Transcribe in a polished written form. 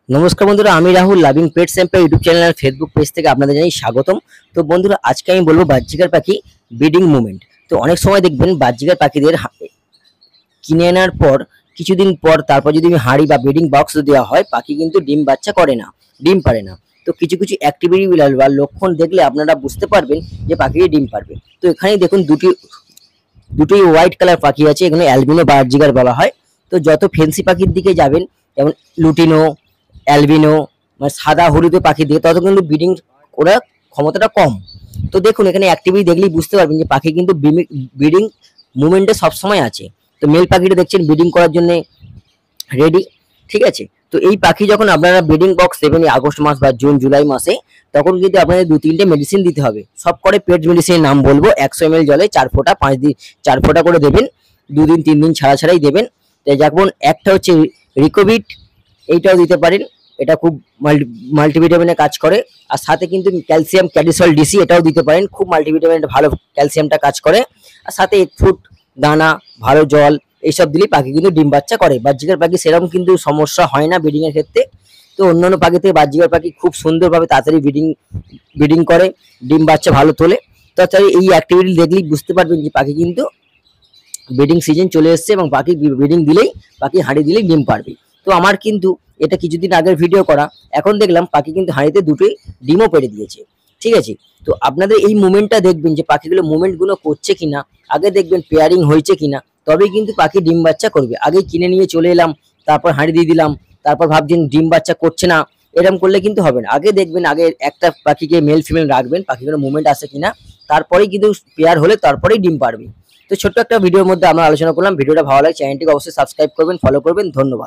নমস্কার বন্ধুরা, আমি Rahul loving pets empire YouTube channel আর ফেসবুক পেজ থেকে আপনাদের জানাই স্বাগতম। তো বন্ধুরা, আজকে আমি বলবো বাজরিকার পাখি ব্রিডিং মুভমেন্ট। তো অনেক সময় দেখবেন বাজরিকার পাখিদের কিনে আনার পর কিছুদিন পর তারপর যদি হাঁড়ি বা ব্রিডিং বক্স দেওয়া হয়, পাখি কিন্তু ডিম বাচ্চা করে না, ডিম পারে না। তো কিছু কিছু অ্যাক্টিভিটি বা লক্ষণ দেখলে আপনারা বুঝতে পারবেন যে পাখি ডিম পারবে। তো এখানে দেখুন দুটোই হোয়াইট কালার পাখি আছে, এখানে অ্যালবিনো বাজরিকার বলা হয়। তো যত ফেন্সি পাখির দিকে যাবেন, যেমন লুটিনো, অ্যালবিনো মানে সাদা হলুদ পাখি দিয়ে, তত কিন্তু ব্রিডিং করার ক্ষমতাটা কম। তো দেখুন এখানে অ্যাক্টিভিটি দেখলেই বুঝতে পারবেন যে পাখি কিন্তু ব্রিডিং মুভমেন্টে সবসময় আছে। তো মেল পাখিটা দেখছেন ব্রিডিং করার জন্য রেডি, ঠিক আছে। তো এই পাখি যখন আপনারা ব্রিডিং বক্স দেবেন আগস্ট মাস বা জুন জুলাই মাসে, তখন কিন্তু আপনাদের 2-3টে মেডিসিন দিতে হবে। সব করে পেট মেডিসিনের নাম বলবো। 100 ml জলে 4 ফোঁটা 5 দিন 4 ফোঁটা করে দেবেন, 2 দিন 3 দিন ছাড়াই দেবেন। তো যেমন একটা হচ্ছে রিকোভিট, এইটাও দিতে পারেন, এটা খুব মাল্টিভিটামিনে কাজ করে। আর সাথে কিন্তু ক্যালসিয়াম ক্যাডিসল ডিসি এটাও দিতে পারেন, খুব মাল্টিভিটামিন, ভালো ক্যালসিয়ামটা কাজ করে। আর সাথে 1 ফুট দানা, ভালো জল, এইসব দিলেই পাখি কিন্তু ডিম বাচ্চা করে। বাজরিকার পাখি সেরকম কিন্তু সমস্যা হয় না ব্রিডিং এর ক্ষেত্রে। তো অন্যান্য পাখি থেকে বাজরিকার পাখি খুব সুন্দরভাবে তাড়াতাড়ি ব্রিডিং করে, ডিম বাচ্চা ভালো তোলে। তাছাড়া এই অ্যাক্টিভিটি দেখলেই বুঝতে পারবেন যে পাখি কিন্তু ব্রিডিং সিজন চলে এসছে এবং পাখি ব্রিডিং দিলেই, পাখি হাঁড়ি দিলেই ডিম পারবে। তো আমার কিন্তু এটা কিছুদিন আগের ভিডিও করা, এখন দেখলাম পাখি কিন্তু হাঁড়িতে দুটোই ডিমও পেড়ে দিয়েছে, ঠিক আছে। তো আপনাদের এই মুভমেন্টটা দেখবেন যে পাখিগুলো মুভমেন্টগুলো করছে কিনা, আগে দেখবেন পেয়ারিং হয়েছে কিনা, তবেই কিন্তু পাখি ডিম বাচ্চা করবে। আগে কিনে নিয়ে চলে এলাম, তারপর হাঁড়ি দিয়ে দিলাম, তারপর ভাবছেন ডিম বাচ্চা করছে না, এরকম করলে কিন্তু হবে না। আগে দেখবেন, আগে একটা পাখিকে মেল ফিমেল রাখবেন, পাখিগুলো মুভমেন্ট আসে কিনা, তারপরেই কিন্তু পেয়ার হলে তারপরেই ডিম পারবে। তো ছোট্ট একটা ভিডিওর মধ্যে আমরা আলোচনা করলাম। ভিডিওটা ভালো লাগে চ্যানেলটিকে অবশ্যই সাবস্ক্রাইব করবেন, ফলো করবেন। ধন্যবাদ।